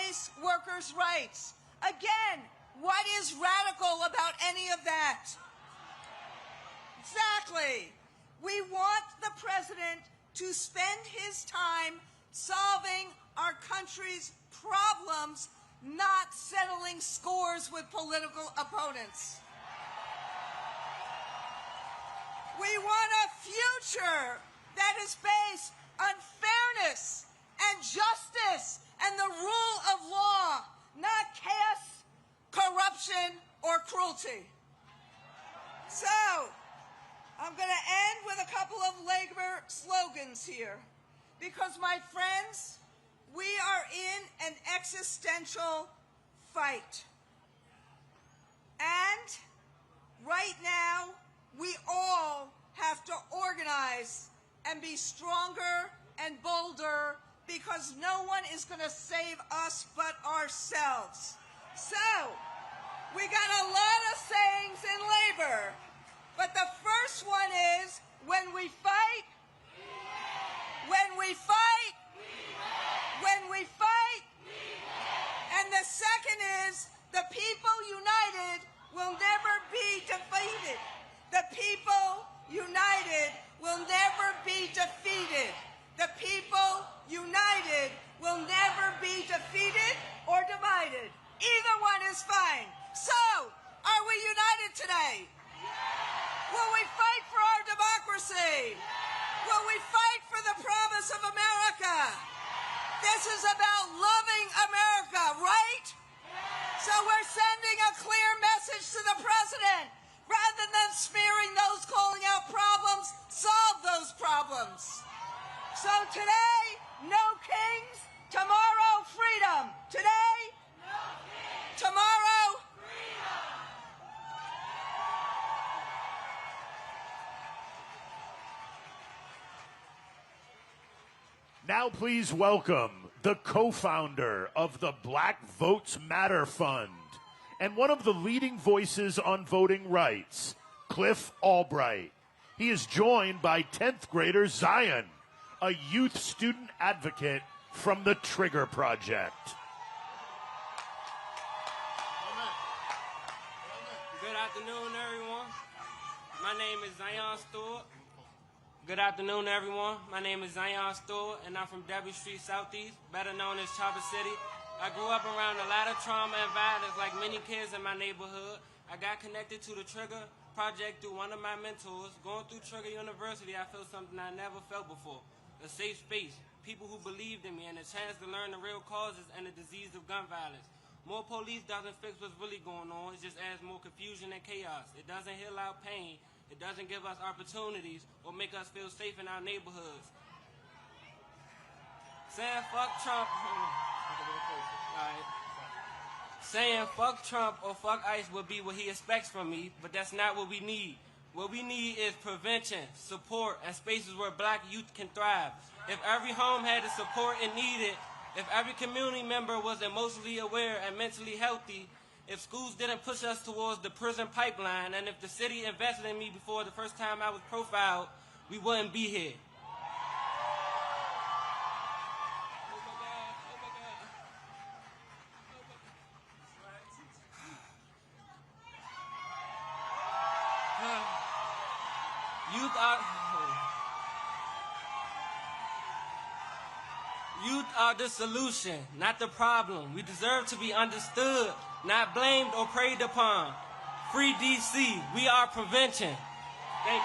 face workers' rights. Again, what is radical about any of that? Exactly. We want the president to spend his time solving our country's problems, not settling scores with political opponents. We want a future that is based on fairness and justice and the rule of law, not chaos, corruption, or cruelty. So, I'm going to end with a couple of labor slogans here. Because, my friends, we are in an existential fight. And right now, we all have to organize and be stronger and bolder because no one is going to save us but ourselves. So, we got a lot of sayings in labor, but the first one is, when we fight, when we fight, when we fight, and the second is, the people united will never be defeated. The people united will never be defeated. The people united will never be defeated or divided. Either one is fine. So, are we united today? Will we fight for our democracy? Will we fight for the promise of America? This is about loving America, right? So we're sending a clear message to the president. Rather than smearing those calling out problems, solve those problems. So today, no kings, tomorrow, freedom. Today, no kings, tomorrow, freedom. Now please welcome the co-founder of the Black Votes Matter Fund and one of the leading voices on voting rights, Cliff Albright. He is joined by 10th grader Zion, a youth student advocate from the Trigger Project. Good afternoon, everyone. My name is Zion Stewart. Good afternoon, everyone. My name is Zion Stewart, and I'm from W Street Southeast, better known as Chopper City. I grew up around a lot of trauma and violence like many kids in my neighborhood. I got connected to the Trigger Project through one of my mentors. Going through Trigger University, I felt something I never felt before. A safe space, people who believed in me, and a chance to learn the real causes and the disease of gun violence. More police doesn't fix what's really going on. It just adds more confusion and chaos. It doesn't heal our pain. It doesn't give us opportunities or make us feel safe in our neighborhoods. Saying fuck Trump. Saying fuck Trump or fuck ICE would be what he expects from me, but that's not what we need. What we need is prevention, support, and spaces where black youth can thrive. If every home had the support it needed, if every community member was emotionally aware and mentally healthy, if schools didn't push us towards the prison pipeline, and if the city invested in me before the first time I was profiled, we wouldn't be here. Youth are the solution, not the problem. We deserve to be understood, not blamed or preyed upon. Free DC, we are prevention. Thank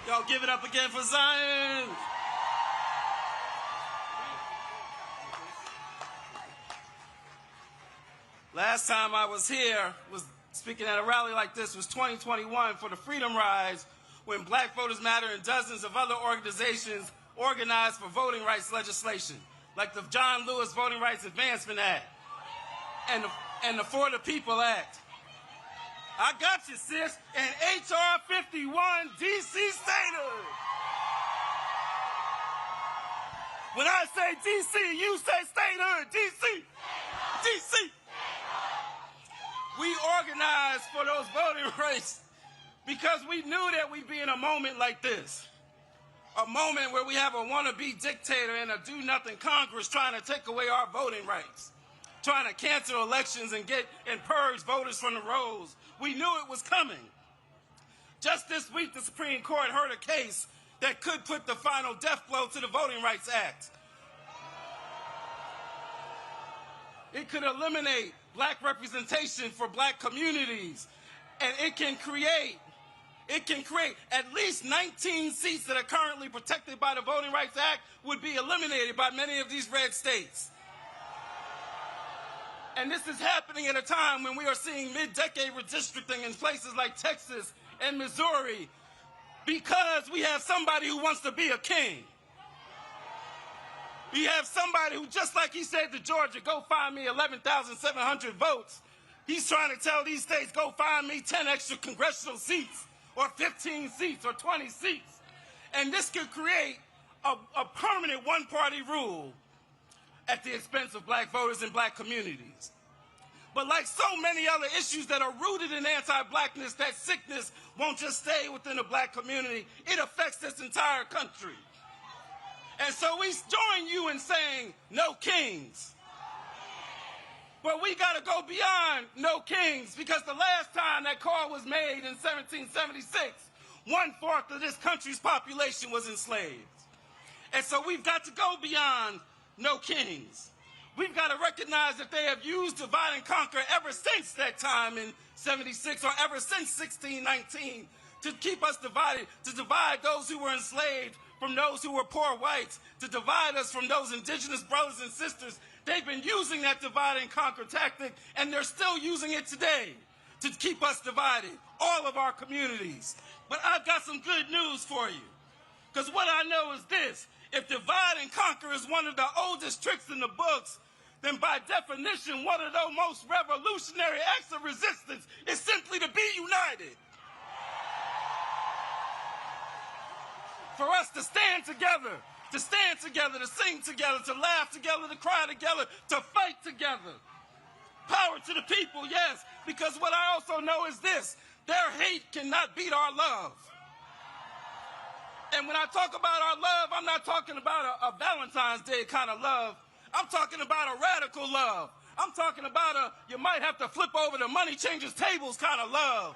you. Y'all give it up again for Zion. Last time I was here, was speaking at a rally like this, was 2021 for the Freedom Rise, when Black Voters Matter and dozens of other organizations organized for voting rights legislation, like the John Lewis Voting Rights Advancement Act and the For the People Act. I got you, sis, and HR 51 DC statehood. When I say DC, you say statehood. DC. DC. We organized for those voting rights because we knew that we'd be in a moment like this. A moment where we have a wannabe dictator and a do-nothing Congress trying to take away our voting rights, trying to cancel elections and purge voters from the rolls. We knew it was coming. Just this week, the Supreme Court heard a case that could put the final death blow to the Voting Rights Act. It could eliminate black representation for black communities, and it can create at least 19 seats that are currently protected by the Voting Rights Act would be eliminated by many of these red states. And this is happening at a time when we are seeing mid-decade redistricting in places like Texas and Missouri because we have somebody who wants to be a king. We have somebody who, just like he said to Georgia, go find me 11,700 votes, he's trying to tell these states, go find me 10 extra congressional seats, or 15 seats, or 20 seats. And this could create a permanent one-party rule at the expense of black voters and black communities. But like so many other issues that are rooted in anti-blackness, that sickness won't just stay within the black community, it affects this entire country. And so we join you in saying, no kings. But we got to go beyond no kings, because the last time that call was made in 1776, 1/4 of this country's population was enslaved. And so we've got to go beyond no kings. We've got to recognize that they have used divide and conquer ever since that time in 76, or ever since 1619, to keep us divided, to divide those who were enslaved from those who were poor whites, to divide us from those indigenous brothers and sisters. They've been using that divide and conquer tactic, and they're still using it today to keep us divided, all of our communities. But I've got some good news for you, because what I know is this: if divide and conquer is one of the oldest tricks in the books, then by definition, one of the most revolutionary acts of resistance is simply to be united. For us to stand together, to sing together, to laugh together, to cry together, to fight together. Power to the people, yes, because what I also know is this: their hate cannot beat our love. And when I talk about our love, I'm not talking about a Valentine's Day kind of love. I'm talking about a radical love. I'm talking about you might have to flip over the money changers tables kind of love.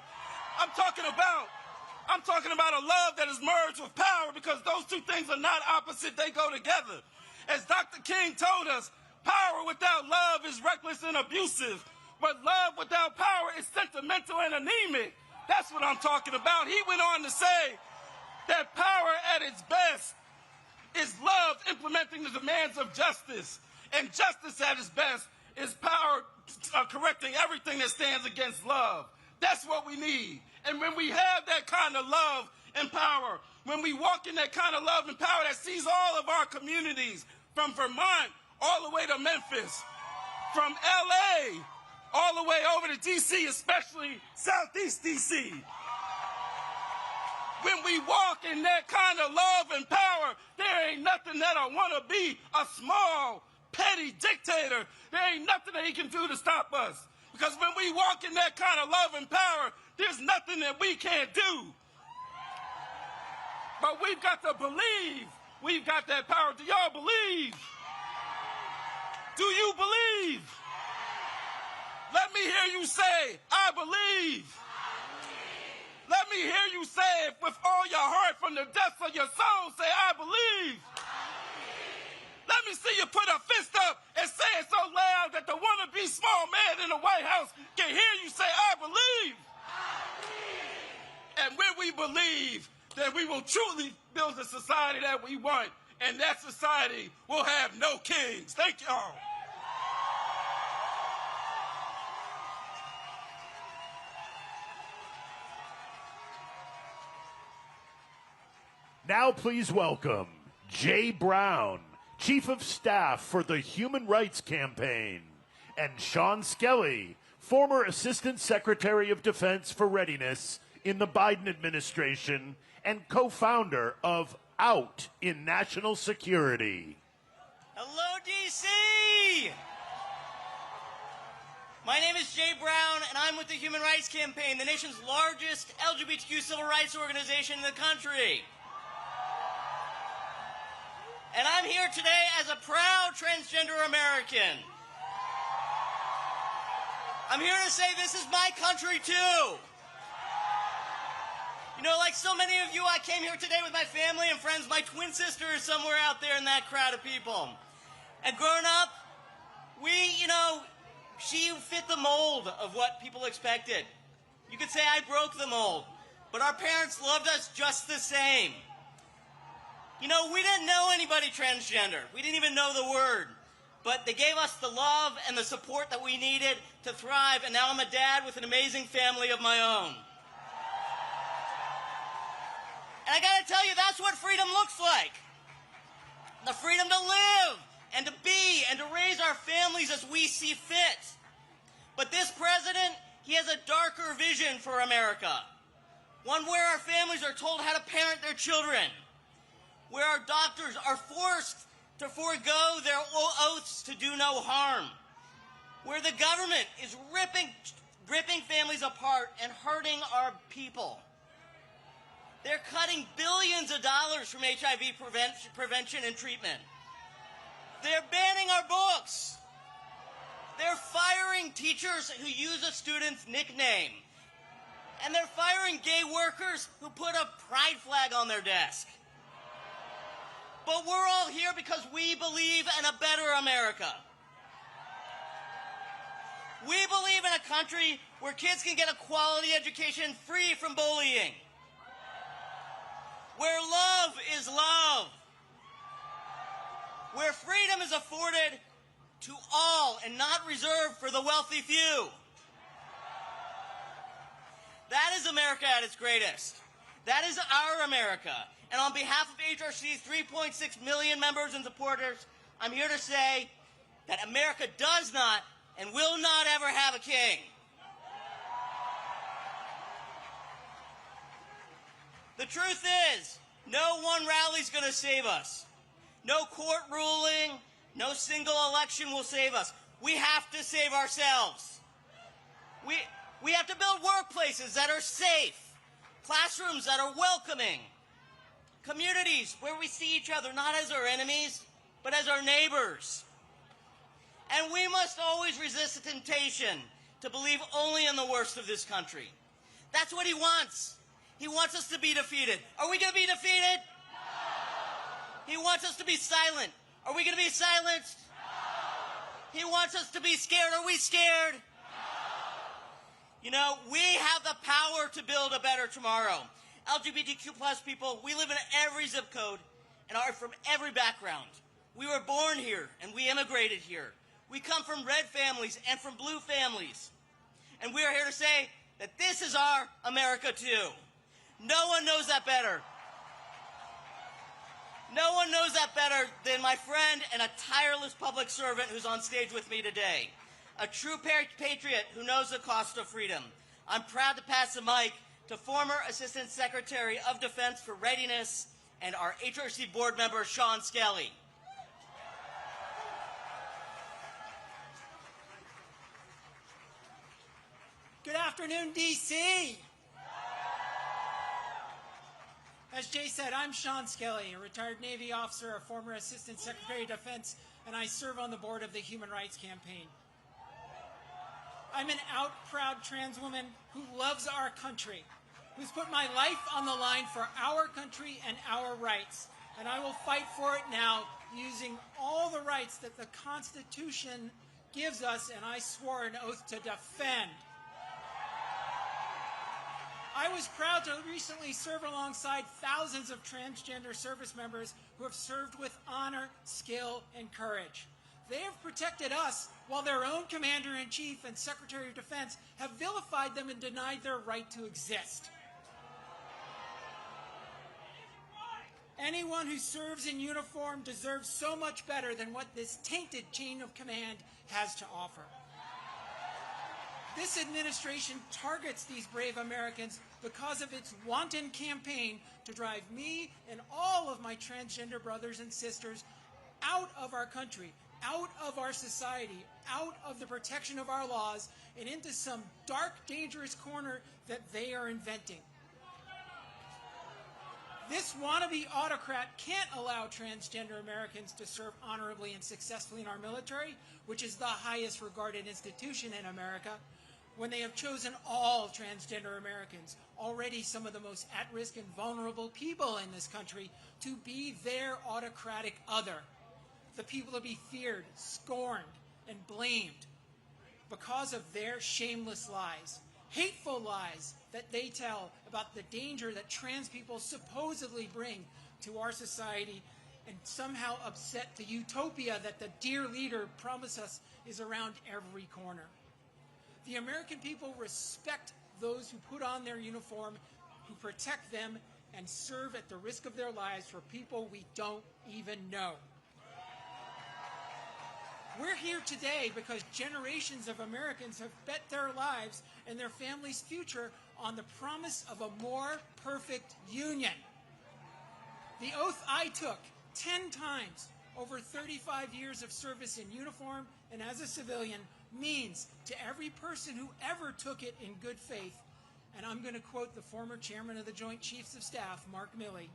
I'm talking about a love that is merged with power, because those two things are not opposite, they go together. As Dr. King told us, power without love is reckless and abusive, but love without power is sentimental and anemic. That's what I'm talking about. He went on to say that power at its best is love implementing the demands of justice, and justice at its best is power correcting everything that stands against love. That's what we need. And when we have that kind of love and power, when we walk in that kind of love and power that sees all of our communities, from Vermont all the way to Memphis, from LA all the way over to DC, especially Southeast DC. When we walk in that kind of love and power, there ain't nothing that I want to be a small, petty dictator. There ain't nothing that he can do to stop us. Because when we walk in that kind of love and power, there's nothing that we can't do. But we've got to believe we've got that power. Do y'all believe? Do you believe? Let me hear you say, I believe. Let me hear you say it with all your heart, from the depths of your soul. Say, I believe. Let me see you put a fist up and say it so loud that the wannabe small man in the White House can hear you say, I believe. And when we believe, then we will truly build the society that we want. And that society will have no kings. Thank y'all. Now please welcome Jay Brown, Chief of Staff for the Human Rights Campaign, and Sean Skelly, former Assistant Secretary of Defense for Readiness in the Biden administration and co-founder of Out in National Security. Hello, DC! My name is Jay Brown, and I'm with the Human Rights Campaign, the nation's largest LGBTQ civil rights organization in the country. And I'm here today as a proud transgender American. I'm here to say this is my country, too. You know, like so many of you, I came here today with my family and friends. My twin sister is somewhere out there in that crowd of people. And growing up, she fit the mold of what people expected. You could say I broke the mold, but our parents loved us just the same. You know, we didn't know anybody transgender. We didn't even know the word. But they gave us the love and the support that we needed to thrive, and now I'm a dad with an amazing family of my own. And I gotta tell you, that's what freedom looks like. The freedom to live and to be and to raise our families as we see fit. But this president, he has a darker vision for America. One where our families are told how to parent their children, where our doctors are forced to forego their oaths to do no harm, where the government is ripping families apart and hurting our people. They're cutting billions of dollars from HIV prevention and treatment. They're banning our books. They're firing teachers who use a student's nickname. And they're firing gay workers who put a pride flag on their desk. But we're all here because we believe in a better America. We believe in a country where kids can get a quality education free from bullying, where love is love, where freedom is afforded to all and not reserved for the wealthy few. That is America at its greatest. That is our America. And on behalf of HRC's 3.6 million members and supporters, I'm here to say that America does not and will not ever have a king. The truth is, no one rally's going to save us. No court ruling, no single election will save us. We have to save ourselves. We have to build workplaces that are safe, classrooms that are welcoming, communities where we see each other not as our enemies, but as our neighbors. And we must always resist the temptation to believe only in the worst of this country. That's what he wants. He wants us to be defeated. Are we going to be defeated? No. He wants us to be silent. Are we going to be silenced? No. He wants us to be scared. Are we scared? No. You know, we have the power to build a better tomorrow. LGBTQ plus people, we live in every zip code and are from every background. We were born here and we immigrated here. We come from red families and from blue families. And we are here to say that this is our America too. No one knows that better. No one knows that better than my friend and a tireless public servant who's on stage with me today. A true patriot who knows the cost of freedom. I'm proud to pass the mic to former Assistant Secretary of Defense for Readiness and our HRC board member, Sean Skelly. Good afternoon, D.C. As Jay said, I'm Sean Skelly, a retired Navy officer, a former Assistant Secretary of Defense, and I serve on the board of the Human Rights Campaign. I'm an out, proud trans woman who loves our country, who's put my life on the line for our country and our rights. And I will fight for it now using all the rights that the Constitution gives us, and I swore an oath to defend. I was proud to recently serve alongside thousands of transgender service members who have served with honor, skill, and courage. They have protected us while their own Commander-in-Chief and Secretary of Defense have vilified them and denied their right to exist. Anyone who serves in uniform deserves so much better than what this tainted chain of command has to offer. This administration targets these brave Americans because of its wanton campaign to drive me and all of my transgender brothers and sisters out of our country, out of our society, out of the protection of our laws, and into some dark, dangerous corner that they are inventing. This wannabe autocrat can't allow transgender Americans to serve honorably and successfully in our military, which is the highest regarded institution in America, when they have chosen all transgender Americans, already some of the most at-risk and vulnerable people in this country, to be their autocratic other, the people to be feared, scorned, and blamed because of their shameless lies, hateful lies that they tell about the danger that trans people supposedly bring to our society, and somehow upset the utopia that the dear leader promised us is around every corner. The American people respect those who put on their uniform, who protect them, and serve at the risk of their lives for people we don't even know. We're here today because generations of Americans have bet their lives and their families' future on the promise of a more perfect union. The oath I took 10 times over 35 years of service in uniform and as a civilian means to every person who ever took it in good faith, and I'm going to quote the former chairman of the Joint Chiefs of Staff, Mark Milley,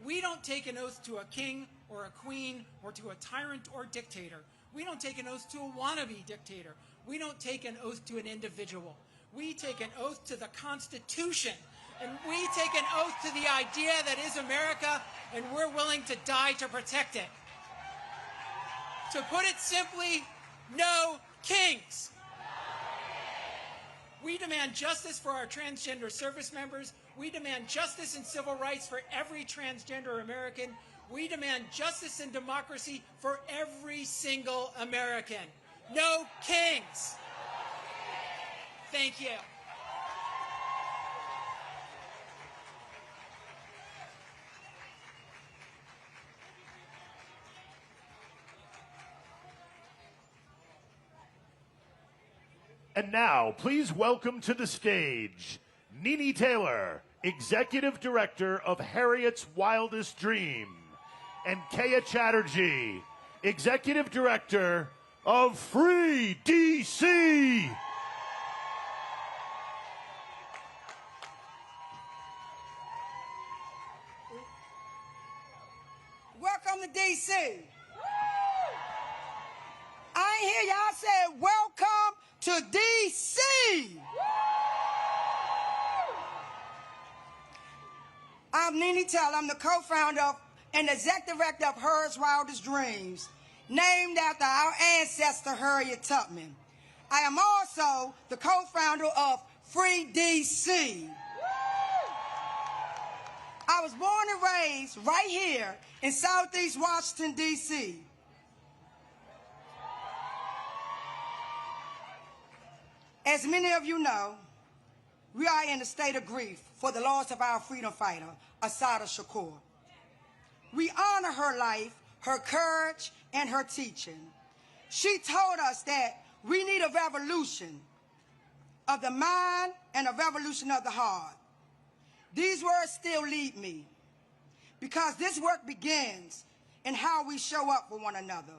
we don't take an oath to a king or a queen or to a tyrant or dictator. We don't take an oath to a wannabe dictator. We don't take an oath to an individual. We take an oath to the Constitution, and we take an oath to the idea that is America, and we're willing to die to protect it. To put it simply, no kings. We demand justice for our transgender service members. We demand justice and civil rights for every transgender American. We demand justice and democracy for every single American. No kings. Thank you. And now, please welcome to the stage, Nene Taylor, Executive Director of Harriet's Wildest Dream, and Kaya Chatterjee, Executive Director of Free DC. Welcome to DC. I ain't hear y'all say welcome to DC. I'm Nene Taylor. I'm the co-founder and executive director of Harriet's Wildest Dreams, named after our ancestor Harriet Tubman. I am also the co-founder of Free DC. I was born and raised right here in Southeast Washington, D.C. As many of you know, we are in a state of grief for the loss of our freedom fighter, Assata Shakur. We honor her life, her courage, and her teaching. She told us that we need a revolution of the mind and a revolution of the heart. These words still lead me, because this work begins in how we show up for one another,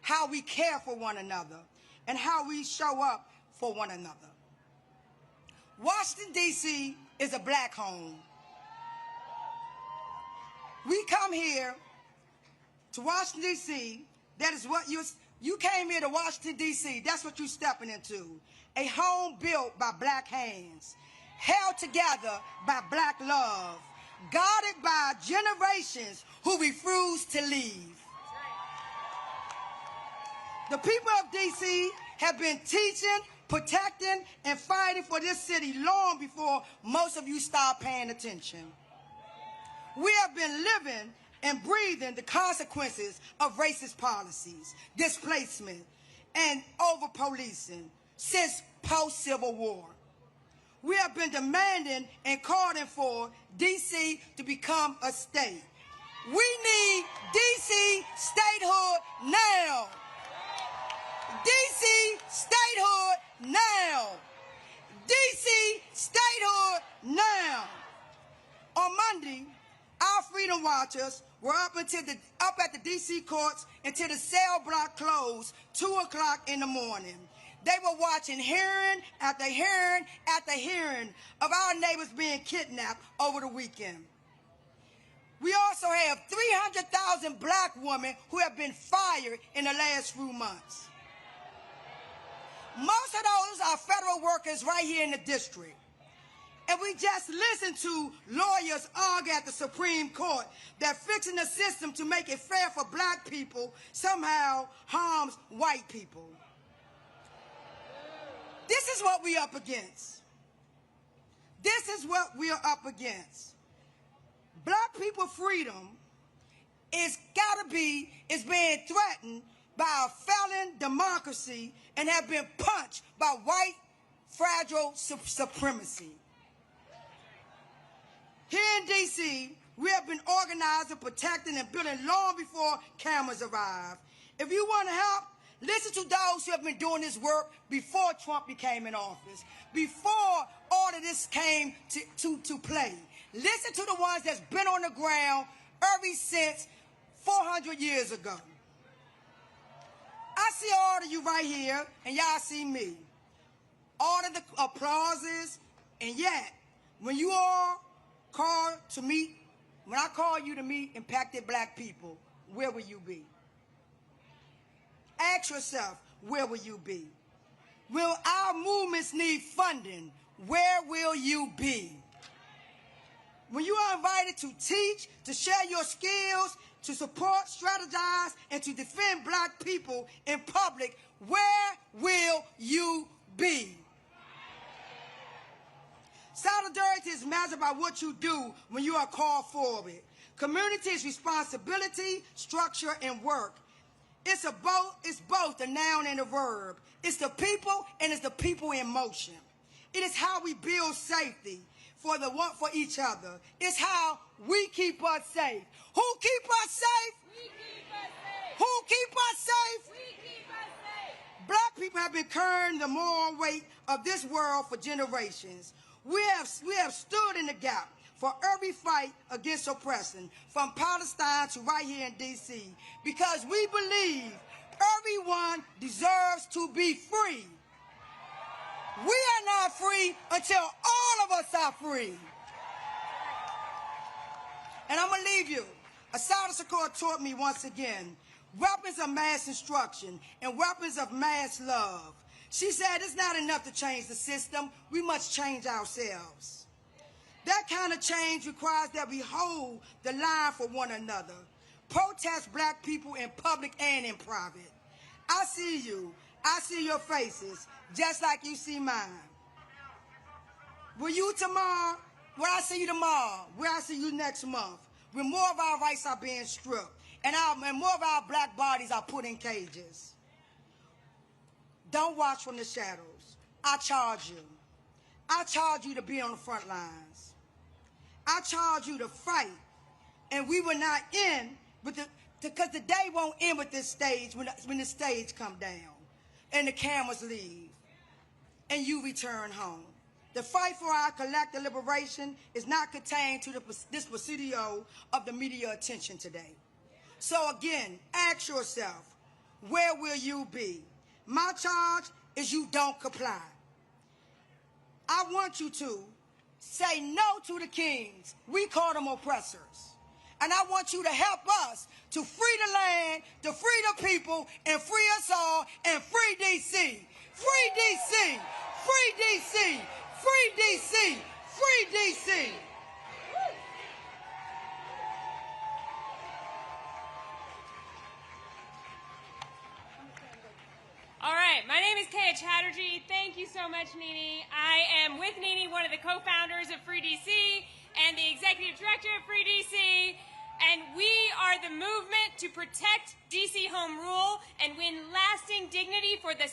how we care for one another, and how we show up for one another. Washington, D.C. is a black home. We come here to Washington, D.C. That is what you came here to Washington, D.C. That's what you're stepping into. A home built by black hands, held together by black love, guarded by generations who refuse to leave. The people of D.C. have been teaching, protecting, and fighting for this city long before most of you start paying attention. We have been living and breathing the consequences of racist policies, displacement, and over-policing since post-Civil War. We have been demanding and calling for D.C. to become a state. We need D.C. statehood now. D.C. statehood now. D.C. statehood now. On Monday, our freedom watchers were up at the D.C. courts until the cell block closed 2 o'clock in the morning. They were watching hearing after hearing after hearing of our neighbors being kidnapped over the weekend. We also have 300,000 black women who have been fired in the last few months. Most of those are federal workers right here in the district. And we just listened to lawyers argue at the Supreme Court that fixing the system to make it fair for black people somehow harms white people. This is what we're up against. This is what we're up against. Black people's freedom is being threatened by a failing democracy and have been punched by white fragile supremacy. Here in D.C., we have been organizing, protecting, and building long before cameras arrived. If you want to help, listen to those who have been doing this work before Trump became in office, before all of this came to play. Listen to the ones that's been on the ground ever since 400 years ago. I see all of you right here, and y'all see me. All of the applauses, and yet, when you all call to meet, when I call you to meet impacted black people, where will you be? Ask yourself, where will you be? Will our movements need funding? Where will you be? When you are invited to teach, to share your skills, to support, strategize, and to defend black people in public, where will you be? Solidarity is measured by what you do when you are called forward. Community is responsibility, structure, and work. It's both a noun and a verb. It's the people, and it's the people in motion. It is how we build safety for each other. It's how we keep us safe. Who keep us safe? We keep us safe. Who keep us safe? We keep us safe. Black people have been carrying the moral weight of this world for generations. We have stood in the gap for every fight against oppression, from Palestine to right here in D.C., because we believe everyone deserves to be free. We are not free until all of us are free. And I'm going to leave you. Assata Shakur taught me once again, weapons of mass instruction and weapons of mass love. She said it's not enough to change the system. We must change ourselves. That kind of change requires that we hold the line for one another. Protest black people in public and in private. I see you. I see your faces, just like you see mine. Will you tomorrow? Will I see you tomorrow? Will I see you next month? When more of our rights are being stripped and more of our black bodies are put in cages. Don't watch from the shadows. I charge you. I charge you to be on the front lines. I charge you to fight. And we will not end because the day won't end with this stage when the stage come down and the cameras leave and you return home. The fight for our collective liberation is not contained to this presidio of the media attention today. So again, ask yourself, where will you be? My charge is you don't comply. I want you to say no to the kings. We call them oppressors. And I want you to help us to free the land, to free the people, and free us all, and free D.C. Free D.C. Free D.C. Free D.C. Free D.C. All right, my name is Kaya Chatterjee. Thank you so much, Nini. I am with Nini, one of the co-founders of Free DC and the executive director of Free DC. And we are the movement to protect DC home rule and win lasting dignity for the